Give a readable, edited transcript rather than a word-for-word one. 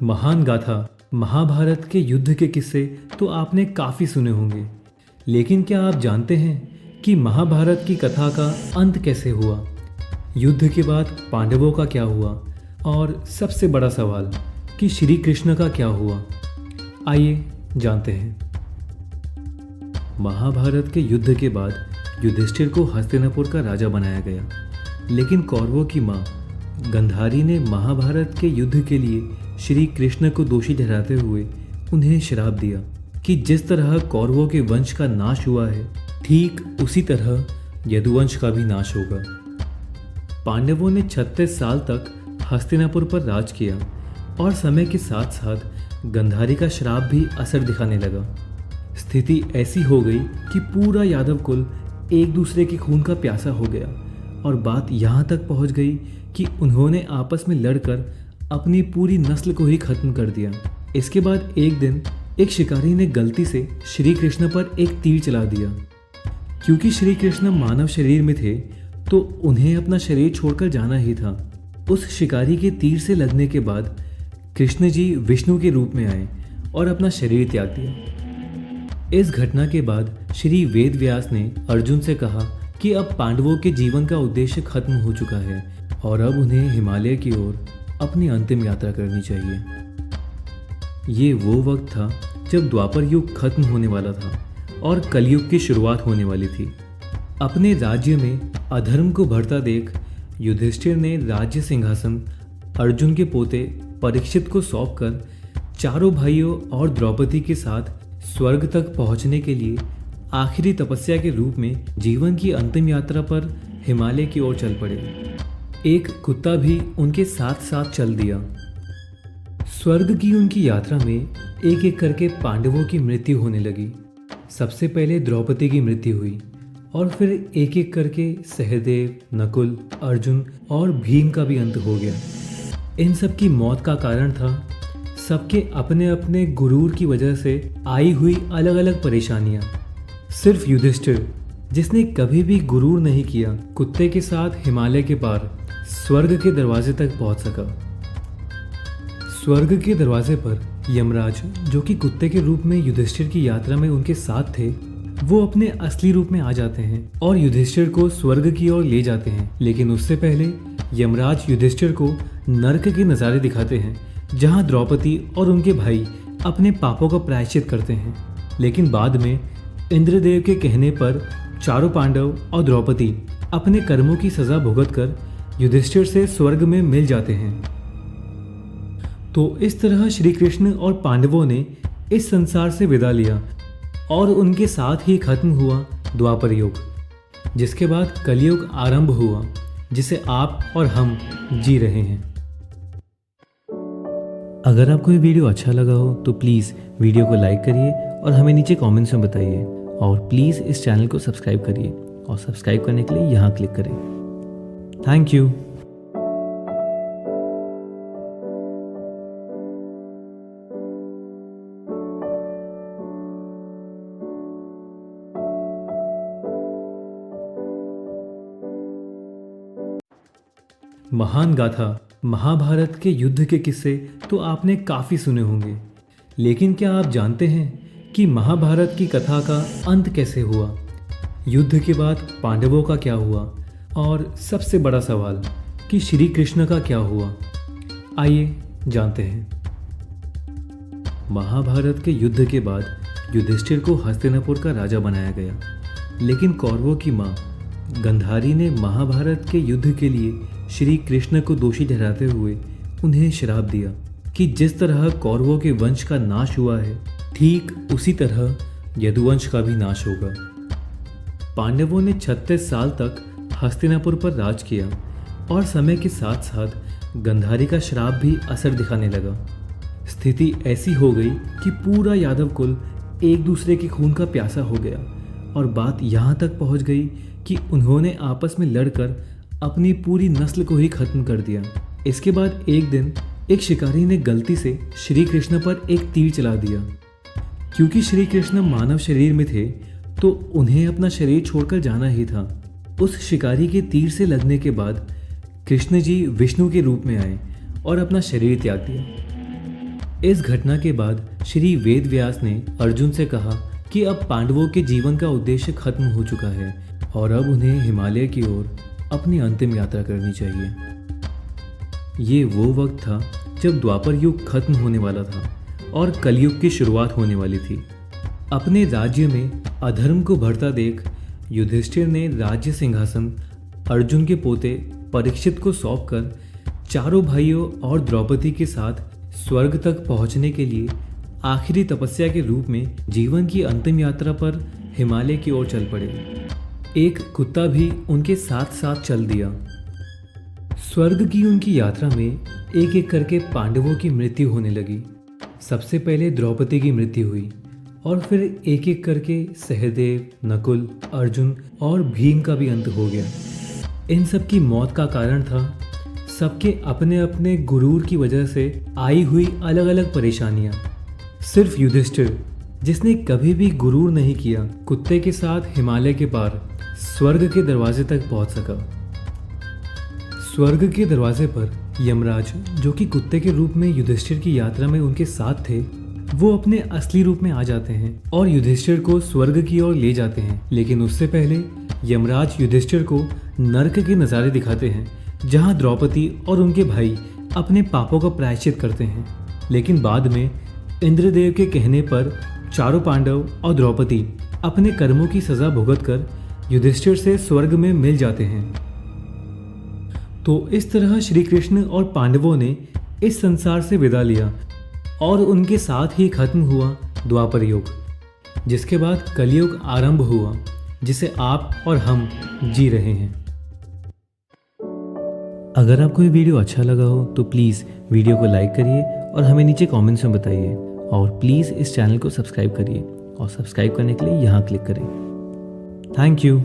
महान गाथा महाभारत के युद्ध के किस्से तो आपने काफ़ी सुने होंगे, लेकिन क्या आप जानते हैं कि महाभारत की कथा का अंत कैसे हुआ? युद्ध के बाद पांडवों का क्या हुआ? और सबसे बड़ा सवाल कि श्री कृष्ण का क्या हुआ? आइए जानते हैं। महाभारत के युद्ध के बाद युधिष्ठिर को हस्तिनापुर का राजा बनाया गया, लेकिन कौरवों की माँ गंधारी ने महाभारत के युद्ध के लिए श्री कृष्ण को दोषी ठहराते हुए उन्हें श्राप दिया कि जिस तरह कौरवों के वंश का नाश हुआ है, ठीक उसी तरह यदुवंश का भी नाश होगा। पांडवों ने 36 साल तक हस्तिनापुर पर राज किया और समय के साथ साथ गंधारी का श्राप भी असर दिखाने लगा। स्थिति ऐसी हो गई कि पूरा यादव कुल एक दूसरे के खून का प्यासा हो गया और बात यहाँ तक पहुँच गई कि उन्होंने आपस में लड़कर अपनी पूरी नस्ल को ही खत्म कर दिया। इसके बाद एक दिन एक शिकारी ने गलती से श्री कृष्ण पर एक तीर चला दिया। क्योंकि श्री कृष्ण मानव शरीर में थे तो उन्हें अपना शरीर छोड़कर जाना ही था। उस शिकारी के तीर से लगने के बाद कृष्ण जी विष्णु के रूप में आए और अपना शरीर त्याग दिया। इस घटना के बाद श्री वेद व्यास ने अर्जुन से कहा कि अब पांडवों के जीवन का उद्देश्य खत्म हो चुका है और अब उन्हें हिमालय की ओर अपनी अंतिम यात्रा करनी चाहिए। ये वो वक्त था जब द्वापर युग खत्म होने वाला था और कलयुग की शुरुआत होने वाली थी। अपने राज्य में अधर्म को बढ़ता देख युधिष्ठिर ने राज्य सिंहासन अर्जुन के पोते परीक्षित को सौंपकर चारों भाइयों और द्रौपदी के साथ स्वर्ग तक पहुंचने के लिए आखिरी तपस्या के रूप में जीवन की अंतिम यात्रा पर हिमालय की ओर चल पड़े। एक कुत्ता भी उनके साथ साथ चल दिया। स्वर्ग की उनकी यात्रा में एक एक करके पांडवों की मृत्यु होने लगी। सबसे पहले द्रौपदी की मृत्यु हुई और फिर एक एक करके सहदेव, नकुल, अर्जुन और भीम का भी अंत हो गया। इन सब की मौत का कारण था सबके अपने अपने गुरूर की वजह से आई हुई अलग अलग परेशानियां। सिर्फ युधिष्ठिर, जिसने कभी भी गुरूर नहीं किया, कुत्ते के साथ हिमालय के पार स्वर्ग के दरवाजे तक पहुंच सका। स्वर्ग के दरवाजे पर यमराज, जो कि कुत्ते के रूप में युधिष्ठिर की यात्रा में उनके साथ थे, वो अपने असली रूप में आ जाते हैं और युधिष्ठिर को स्वर्ग की ओर ले जाते हैं। लेकिन उससे पहले यमराज युधिष्ठिर को नरक के नज़ारे दिखाते हैं, जहां द्रौपदी और उनके भाई अपने पापों का प्रायश्चित करते हैं। लेकिन बाद में इंद्रदेव के कहने पर चारों पांडव और द्रौपदी अपने कर्मों की सजा भुगतकर युधिष्ठिर से स्वर्ग में मिल जाते हैं। तो इस तरह श्री कृष्ण और पांडवों ने इस संसार से विदा लिया और उनके साथ ही खत्म हुआ द्वापर युग, जिसके बाद कलयुग आरंभ हुआ, जिसे आप और हम जी रहे हैं। अगर आपको ये वीडियो अच्छा लगा हो तो प्लीज़ वीडियो को लाइक करिए और हमें नीचे कमेंट्स में बताइए, और प्लीज़ इस चैनल को सब्सक्राइब करिए और सब्सक्राइब करने के लिए यहाँ क्लिक करें। Thank you. महान गाथा महाभारत के युद्ध के किस्से तो आपने काफ़ी सुने होंगे, लेकिन क्या आप जानते हैं कि महाभारत की कथा का अंत कैसे हुआ? युद्ध के बाद पांडवों का क्या हुआ? और सबसे बड़ा सवाल कि श्री कृष्ण का क्या हुआ? आइए जानते हैं। महाभारत के युद्ध के बाद युधिष्ठिर को हस्तिनापुर का राजा बनाया गया, लेकिन कौरवों की माँ गंधारी ने महाभारत के युद्ध के लिए श्री कृष्ण को दोषी ठहराते हुए उन्हें श्राप दिया कि जिस तरह कौरवों के वंश का नाश हुआ है, ठीक उसी तरह यदुवंश का भी नाश होगा। पांडवों ने 36 साल तक हस्तिनापुर पर राज किया और समय के साथ साथ गंधारी का श्राप भी असर दिखाने लगा। स्थिति ऐसी हो गई कि पूरा यादव कुल एक दूसरे के खून का प्यासा हो गया और बात यहाँ तक पहुँच गई कि उन्होंने आपस में लड़कर अपनी पूरी नस्ल को ही खत्म कर दिया। इसके बाद एक दिन एक शिकारी ने गलती से श्री कृष्ण पर एक तीर चला दिया। क्योंकि श्री कृष्ण मानव शरीर में थे तो उन्हें अपना शरीर छोड़कर जाना ही था। उस शिकारी के तीर से लगने के बाद कृष्ण जी विष्णु के रूप में आए और अपना शरीर त्याग दिया। इस घटना के बाद श्री वेद व्यास ने अर्जुन से कहा कि अब पांडवों के जीवन का उद्देश्य खत्म हो चुका है और अब उन्हें हिमालय की ओर अपनी अंतिम यात्रा करनी चाहिए। ये वो वक्त था जब द्वापर युग खत्म होने वाला था और कलयुग की शुरुआत होने वाली थी। अपने राज्य में अधर्म को बढ़ता देख युधिष्ठिर ने राज्य सिंहासन अर्जुन के पोते परीक्षित को सौंपकर चारों भाइयों और द्रौपदी के साथ स्वर्ग तक पहुंचने के लिए आखिरी तपस्या के रूप में जीवन की अंतिम यात्रा पर हिमालय की ओर चल पड़े। एक कुत्ता भी उनके साथ साथ चल दिया। स्वर्ग की उनकी यात्रा में एक एक करके पांडवों की मृत्यु होने लगी। सबसे पहले द्रौपदी की मृत्यु हुई और फिर एक एक करके सहदेव, नकुल, अर्जुन और भीम का भी अंत हो गया। इन सब की मौत का कारण था सबके अपने अपने गुरूर की वजह से आई हुई अलग अलग परेशानियां। सिर्फ युधिष्ठिर, जिसने कभी भी गुरूर नहीं किया, कुत्ते के साथ हिमालय के पार स्वर्ग के दरवाजे तक पहुंच सका। स्वर्ग के दरवाजे पर यमराज, जो कि कुत्ते के रूप में युधिष्ठिर की यात्रा में उनके साथ थे, वो अपने असली रूप में आ जाते हैं और युधिष्ठिर को स्वर्ग की ओर ले जाते हैं। लेकिन उससे पहले यमराज युधिष्ठिर को नरक के नज़ारे दिखाते हैं, जहां द्रौपदी और उनके भाई अपने पापों का प्रायश्चित करते हैं। लेकिन बाद में इंद्रदेव के कहने पर चारों पांडव और द्रौपदी अपने कर्मों की सजा भुगतकर युधिष्ठिर से स्वर्ग में मिल जाते हैं। तो इस तरह श्री कृष्ण और पांडवों ने इस संसार से विदा लिया और उनके साथ ही खत्म हुआ द्वापर युग, जिसके बाद कलयुग आरंभ हुआ, जिसे आप और हम जी रहे हैं। अगर आपको ये वीडियो अच्छा लगा हो तो प्लीज़ वीडियो को लाइक करिए और हमें नीचे कमेंट्स में बताइए, और प्लीज़ इस चैनल को सब्सक्राइब करिए और सब्सक्राइब करने के लिए यहाँ क्लिक करें। Thank you.